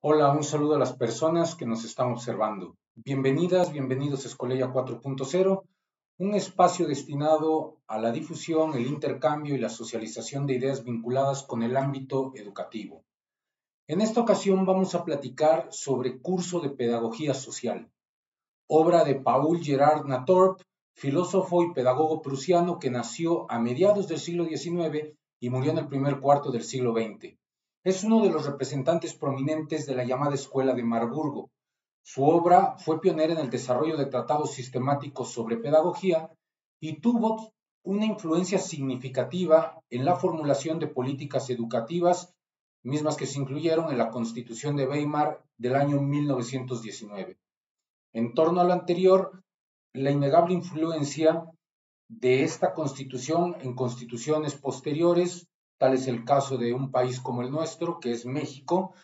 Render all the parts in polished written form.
Hola, un saludo a las personas que nos están observando. Bienvenidas, bienvenidos a Escolella 4.0, un espacio destinado a la difusión, el intercambio y la socialización de ideas vinculadas con el ámbito educativo. En esta ocasión vamos a platicar sobre Curso de Pedagogía Social, obra de Paul Gerard Nathorp, filósofo y pedagogo prusiano que nació a mediados del siglo XIX y murió en el primer cuarto del siglo XX. Es uno de los representantes prominentes de la llamada Escuela de Marburgo. Su obra fue pionera en el desarrollo de tratados sistemáticos sobre pedagogía y tuvo una influencia significativa en la formulación de políticas educativas, mismas que se incluyeron en la Constitución de Weimar del año 1919. En torno a lo anterior, la innegable influencia de esta constitución en constituciones posteriores, tal es el caso de un país como el nuestro, que es México,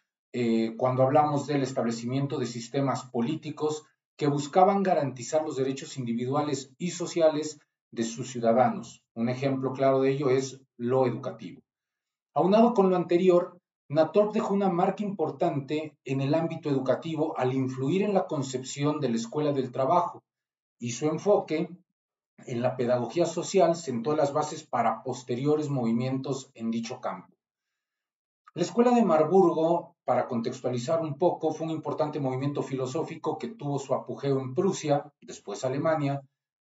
cuando hablamos del establecimiento de sistemas políticos que buscaban garantizar los derechos individuales y sociales de sus ciudadanos. Un ejemplo claro de ello es lo educativo. Aunado con lo anterior, Nathorp dejó una marca importante en el ámbito educativo al influir en la concepción de la escuela del trabajo, y su enfoque en la pedagogía social sentó las bases para posteriores movimientos en dicho campo. La Escuela de Marburgo, para contextualizar un poco, fue un importante movimiento filosófico que tuvo su apogeo en Prusia, después Alemania,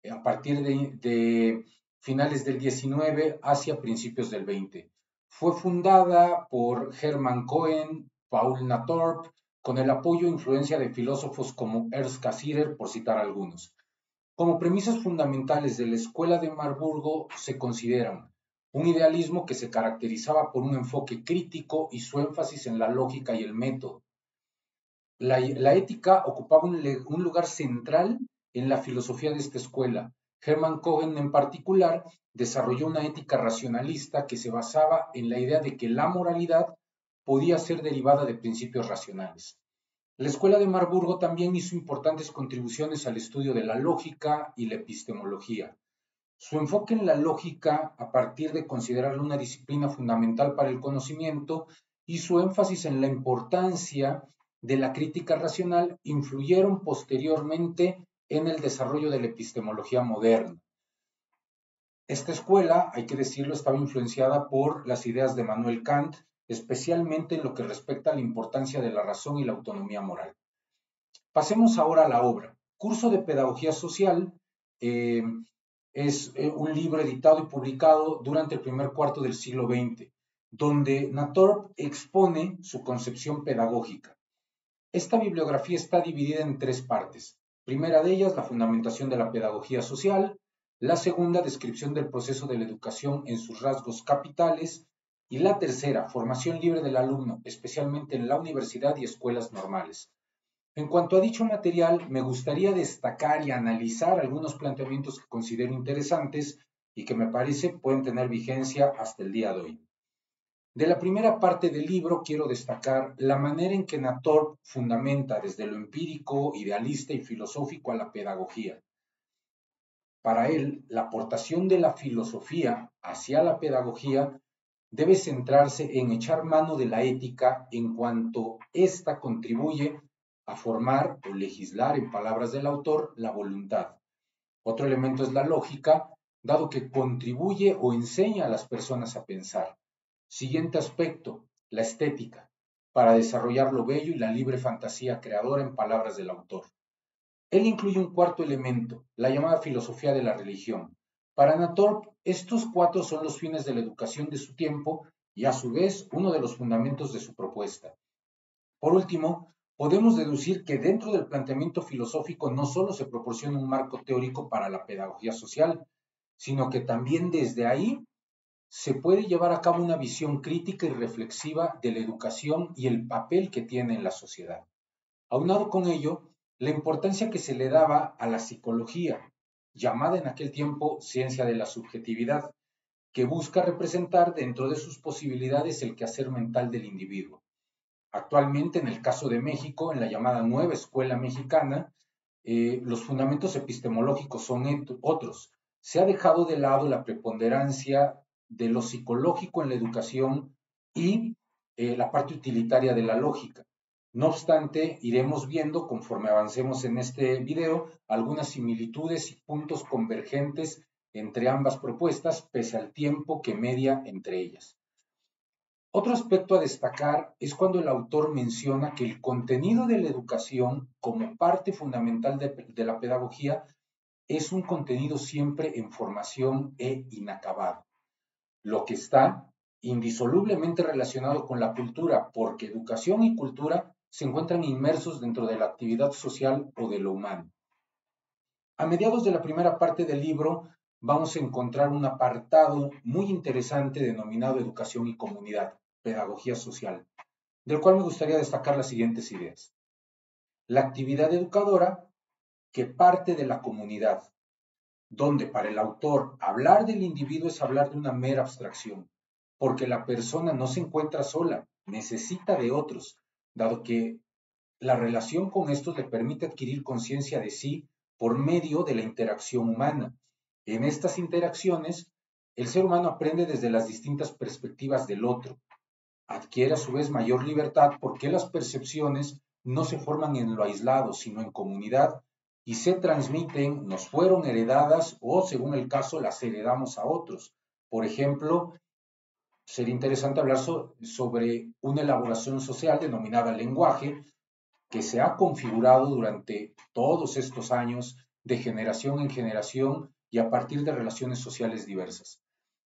a partir de finales del 19 hacia principios del 20. Fue fundada por Hermann Cohen, Paul Nathorp, con el apoyo e influencia de filósofos como Ernst Cassirer, por citar algunos. Como premisas fundamentales de la Escuela de Marburgo se consideran un idealismo que se caracterizaba por un enfoque crítico y su énfasis en la lógica y el método. La ética ocupaba un lugar central en la filosofía de esta escuela. Hermann Cohen en particular desarrolló una ética racionalista que se basaba en la idea de que la moralidad podía ser derivada de principios racionales. La Escuela de Marburgo también hizo importantes contribuciones al estudio de la lógica y la epistemología. Su enfoque en la lógica, a partir de considerarla una disciplina fundamental para el conocimiento, y su énfasis en la importancia de la crítica racional influyeron posteriormente en el desarrollo de la epistemología moderna. Esta escuela, hay que decirlo, estaba influenciada por las ideas de Manuel Kant, especialmente en lo que respecta a la importancia de la razón y la autonomía moral. Pasemos ahora a la obra. Curso de Pedagogía Social eh, es un libro editado y publicado durante el primer cuarto del siglo XX, donde Nathorp expone su concepción pedagógica. Esta bibliografía está dividida en tres partes. Primera de ellas, la fundamentación de la pedagogía social. La segunda, descripción del proceso de la educación en sus rasgos capitales. Y la tercera, formación libre del alumno, especialmente en la universidad y escuelas normales. En cuanto a dicho material, me gustaría destacar y analizar algunos planteamientos que considero interesantes y que me parece pueden tener vigencia hasta el día de hoy. De la primera parte del libro quiero destacar la manera en que Nathorp fundamenta desde lo empírico, idealista y filosófico a la pedagogía. Para él, la aportación de la filosofía hacia la pedagogía debe centrarse en echar mano de la ética en cuanto ésta contribuye a formar o legislar, en palabras del autor, la voluntad. Otro elemento es la lógica, dado que contribuye o enseña a las personas a pensar. Siguiente aspecto, la estética, para desarrollar lo bello y la libre fantasía creadora en palabras del autor. Él incluye un cuarto elemento, la llamada filosofía de la religión. Para Nathorp, estos cuatro son los fines de la educación de su tiempo y a su vez uno de los fundamentos de su propuesta. Por último, podemos deducir que dentro del planteamiento filosófico no solo se proporciona un marco teórico para la pedagogía social, sino que también desde ahí se puede llevar a cabo una visión crítica y reflexiva de la educación y el papel que tiene en la sociedad. Aunado con ello, la importancia que se le daba a la psicología, llamada en aquel tiempo ciencia de la subjetividad, que busca representar dentro de sus posibilidades el quehacer mental del individuo. Actualmente, en el caso de México, en la llamada Nueva Escuela Mexicana, los fundamentos epistemológicos son otros. Se ha dejado de lado la preponderancia de lo psicológico en la educación y la parte utilitaria de la lógica. No obstante, iremos viendo conforme avancemos en este video algunas similitudes y puntos convergentes entre ambas propuestas, pese al tiempo que media entre ellas. Otro aspecto a destacar es cuando el autor menciona que el contenido de la educación como parte fundamental de la pedagogía es un contenido siempre en formación e inacabado, lo que está indisolublemente relacionado con la cultura, porque educación y cultura se encuentran inmersos dentro de la actividad social o de lo humano. A mediados de la primera parte del libro vamos a encontrar un apartado muy interesante denominado Educación y Comunidad, Pedagogía Social, del cual me gustaría destacar las siguientes ideas. La actividad educadora que parte de la comunidad, donde para el autor hablar del individuo es hablar de una mera abstracción, porque la persona no se encuentra sola, necesita de otros, dado que la relación con estos le permite adquirir conciencia de sí por medio de la interacción humana. En estas interacciones, el ser humano aprende desde las distintas perspectivas del otro, adquiere a su vez mayor libertad porque las percepciones no se forman en lo aislado, sino en comunidad y se transmiten, nos fueron heredadas o, según el caso, las heredamos a otros. Por ejemplo, sería interesante hablar sobre una elaboración social denominada lenguaje que se ha configurado durante todos estos años de generación en generación y a partir de relaciones sociales diversas.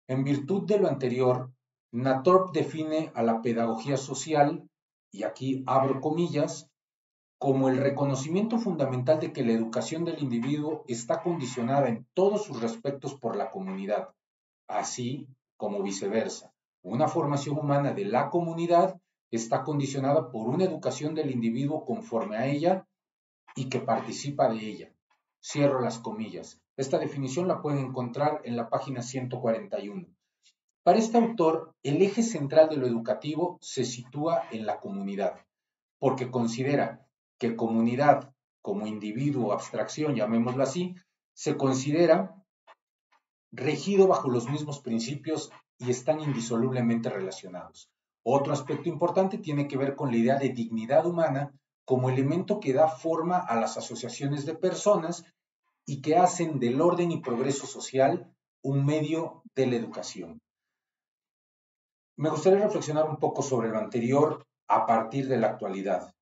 En virtud de lo anterior, Nathorp define a la pedagogía social, y aquí abro comillas, como el reconocimiento fundamental de que la educación del individuo está condicionada en todos sus respectos por la comunidad, así como viceversa. Una formación humana de la comunidad está condicionada por una educación del individuo conforme a ella y que participa de ella. Cierro las comillas. Esta definición la pueden encontrar en la página 141. Para este autor, el eje central de lo educativo se sitúa en la comunidad, porque considera que comunidad, como individuo o abstracción, llamémoslo así, se considera regido bajo los mismos principios y están indisolublemente relacionados. Otro aspecto importante tiene que ver con la idea de dignidad humana como elemento que da forma a las asociaciones de personas y que hacen del orden y progreso social un medio de la educación. Me gustaría reflexionar un poco sobre lo anterior a partir de la actualidad.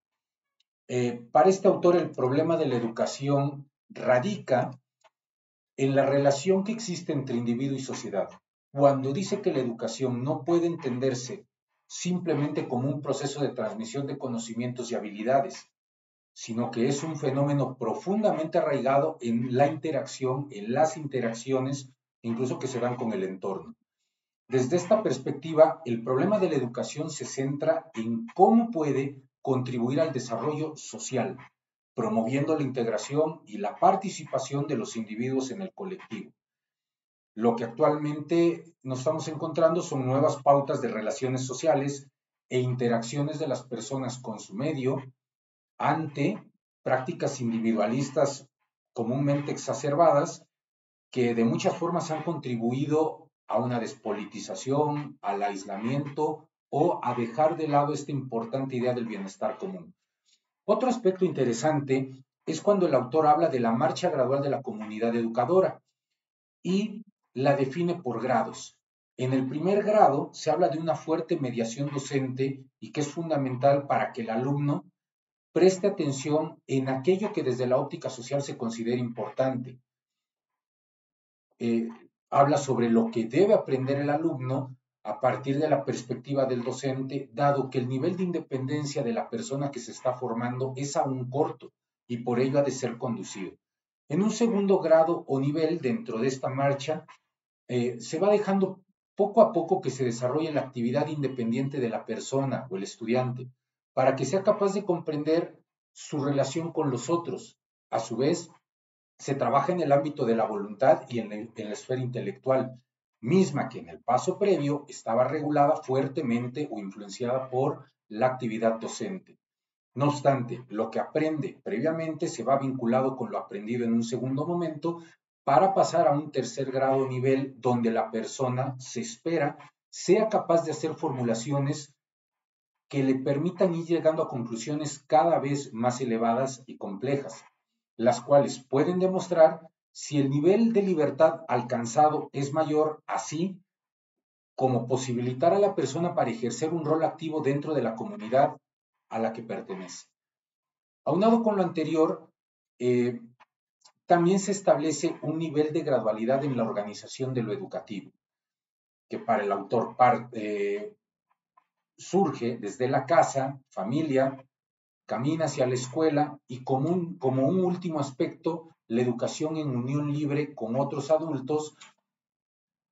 Para este autor el problema de la educación radica en la relación que existe entre individuo y sociedad. Cuando dice que la educación no puede entenderse simplemente como un proceso de transmisión de conocimientos y habilidades, sino que es un fenómeno profundamente arraigado en la interacción, en las interacciones, incluso que se dan con el entorno. Desde esta perspectiva, el problema de la educación se centra en cómo puede contribuir al desarrollo social, promoviendo la integración y la participación de los individuos en el colectivo. Lo que actualmente nos estamos encontrando son nuevas pautas de relaciones sociales e interacciones de las personas con su medio ante prácticas individualistas comúnmente exacerbadas que de muchas formas han contribuido a una despolitización, al aislamiento o a dejar de lado esta importante idea del bienestar común. Otro aspecto interesante es cuando el autor habla de la marcha gradual de la comunidad educadora y la define por grados. En el primer grado se habla de una fuerte mediación docente y que es fundamental para que el alumno preste atención en aquello que desde la óptica social se considera importante. Habla sobre lo que debe aprender el alumno a partir de la perspectiva del docente, dado que el nivel de independencia de la persona que se está formando es aún corto y por ello ha de ser conducido. En un segundo grado o nivel dentro de esta marcha, se va dejando poco a poco que se desarrolle la actividad independiente de la persona o el estudiante, para que sea capaz de comprender su relación con los otros. A su vez, se trabaja en el ámbito de la voluntad y en la esfera intelectual, misma que en el paso previo estaba regulada fuertemente o influenciada por la actividad docente. No obstante, lo que aprende previamente se va vinculado con lo aprendido en un segundo momento para pasar a un tercer grado o nivel donde la persona se espera sea capaz de hacer formulaciones que le permitan ir llegando a conclusiones cada vez más elevadas y complejas, las cuales pueden demostrar si el nivel de libertad alcanzado es mayor, así como posibilitar a la persona para ejercer un rol activo dentro de la comunidad a la que pertenece. Aunado con lo anterior, eh, también se establece un nivel de gradualidad en la organización de lo educativo, que para el autor surge desde la casa, familia, camina hacia la escuela y como un último aspecto, la educación en unión libre con otros adultos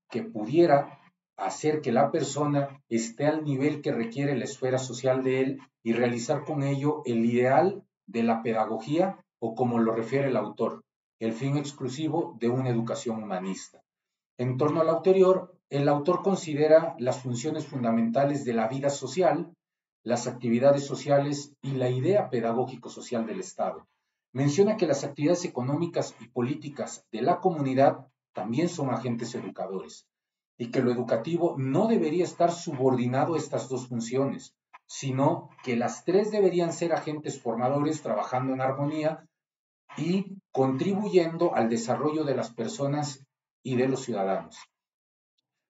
que pudiera hacer que la persona esté al nivel que requiere la esfera social de él y realizar con ello el ideal de la pedagogía o como lo refiere el autor, el fin exclusivo de una educación humanista. En torno a lo anterior, el autor considera las funciones fundamentales de la vida social, las actividades sociales y la idea pedagógico-social del Estado. Menciona que las actividades económicas y políticas de la comunidad también son agentes educadores y que lo educativo no debería estar subordinado a estas dos funciones, sino que las tres deberían ser agentes formadores trabajando en armonía y contribuyendo al desarrollo de las personas y de los ciudadanos.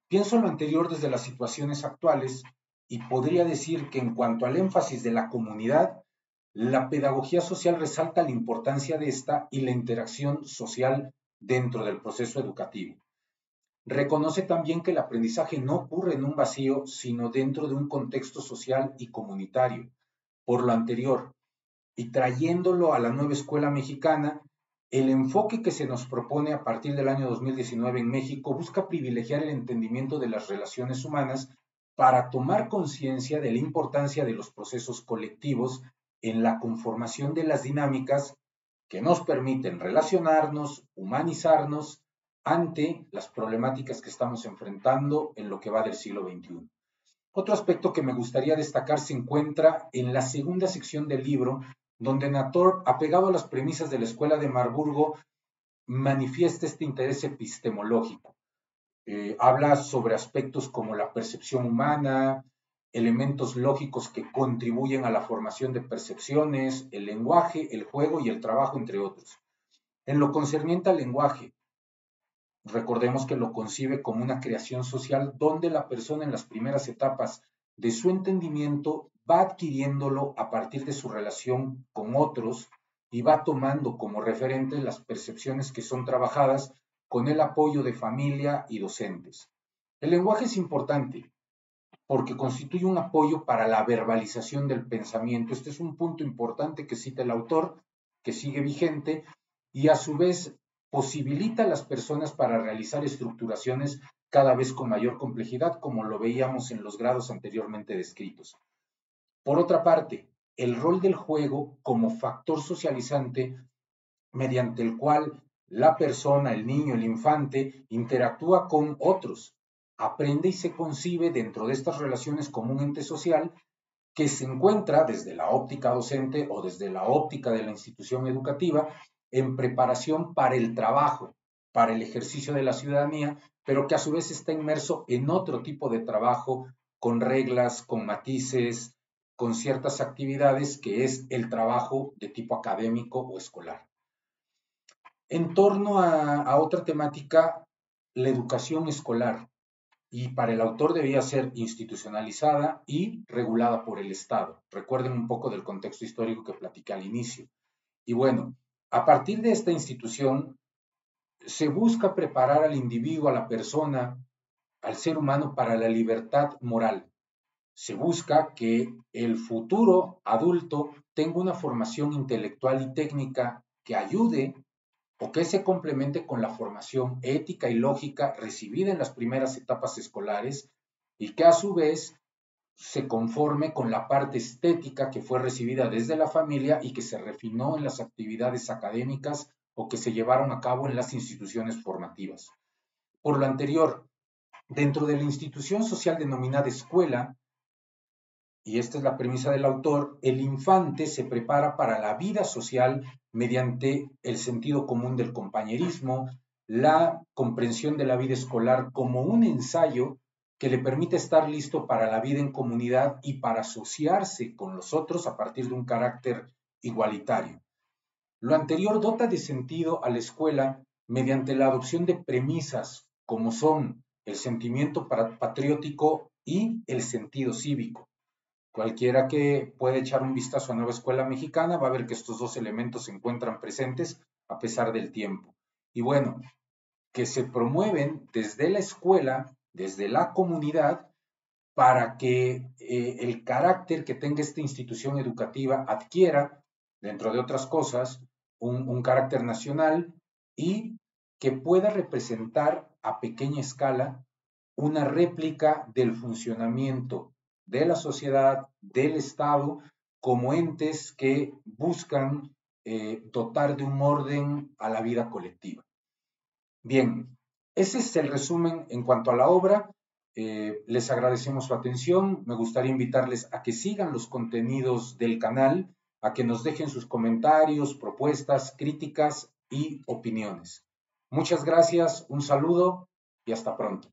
Pienso lo anterior desde las situaciones actuales y podría decir que en cuanto al énfasis de la comunidad, la pedagogía social resalta la importancia de esta y la interacción social dentro del proceso educativo. Reconoce también que el aprendizaje no ocurre en un vacío, sino dentro de un contexto social y comunitario. Por lo anterior, y trayéndolo a la nueva escuela mexicana, el enfoque que se nos propone a partir del año 2019 en México busca privilegiar el entendimiento de las relaciones humanas para tomar conciencia de la importancia de los procesos colectivos en la conformación de las dinámicas que nos permiten relacionarnos, humanizarnos ante las problemáticas que estamos enfrentando en lo que va del siglo XXI. Otro aspecto que me gustaría destacar se encuentra en la segunda sección del libro, donde Nator, apegado a las premisas de la Escuela de Marburgo, manifiesta este interés epistemológico. Habla sobre aspectos como la percepción humana, elementos lógicos que contribuyen a la formación de percepciones, el lenguaje, el juego y el trabajo, entre otros. En lo concerniente al lenguaje, recordemos que lo concibe como una creación social donde la persona en las primeras etapas de su entendimiento va adquiriéndolo a partir de su relación con otros y va tomando como referente las percepciones que son trabajadas con el apoyo de familia y docentes. El lenguaje es importante porque constituye un apoyo para la verbalización del pensamiento. Este es un punto importante que cita el autor, que sigue vigente y a su vez posibilita a las personas para realizar estructuraciones cada vez con mayor complejidad, como lo veíamos en los grados anteriormente descritos. Por otra parte, el rol del juego como factor socializante mediante el cual la persona, el niño, el infante, interactúa con otros, aprende y se concibe dentro de estas relaciones como un ente social que se encuentra desde la óptica docente o desde la óptica de la institución educativa en preparación para el trabajo, para el ejercicio de la ciudadanía, pero que a su vez está inmerso en otro tipo de trabajo con reglas, con matices, con ciertas actividades que es el trabajo de tipo académico o escolar. En torno a otra temática, la educación escolar, y para el autor debía ser institucionalizada y regulada por el Estado. Recuerden un poco del contexto histórico que platiqué al inicio. Y bueno, a partir de esta institución se busca preparar al individuo, a la persona, al ser humano para la libertad moral. Se busca que el futuro adulto tenga una formación intelectual y técnica que ayude o que se complemente con la formación ética y lógica recibida en las primeras etapas escolares y que a su vez se conforme con la parte estética que fue recibida desde la familia y que se refinó en las actividades académicas o que se llevaron a cabo en las instituciones formativas. Por lo anterior, dentro de la institución social denominada escuela, y esta es la premisa del autor, el infante se prepara para la vida social mediante el sentido común del compañerismo, la comprensión de la vida escolar como un ensayo que le permite estar listo para la vida en comunidad y para asociarse con los otros a partir de un carácter igualitario. Lo anterior dota de sentido a la escuela mediante la adopción de premisas como son el sentimiento patriótico y el sentido cívico. Cualquiera que pueda echar un vistazo a Nueva Escuela Mexicana va a ver que estos dos elementos se encuentran presentes a pesar del tiempo. Y bueno, que se promueven desde la escuela, desde la comunidad, para que el carácter que tenga esta institución educativa adquiera, dentro de otras cosas, un carácter nacional y que pueda representar a pequeña escala una réplica del funcionamiento de la sociedad, del Estado, como entes que buscan dotar de un orden a la vida colectiva. Bien, ese es el resumen en cuanto a la obra. Les agradecemos su atención. Me gustaría invitarles a que sigan los contenidos del canal, a que nos dejen sus comentarios, propuestas, críticas y opiniones. Muchas gracias, un saludo y hasta pronto.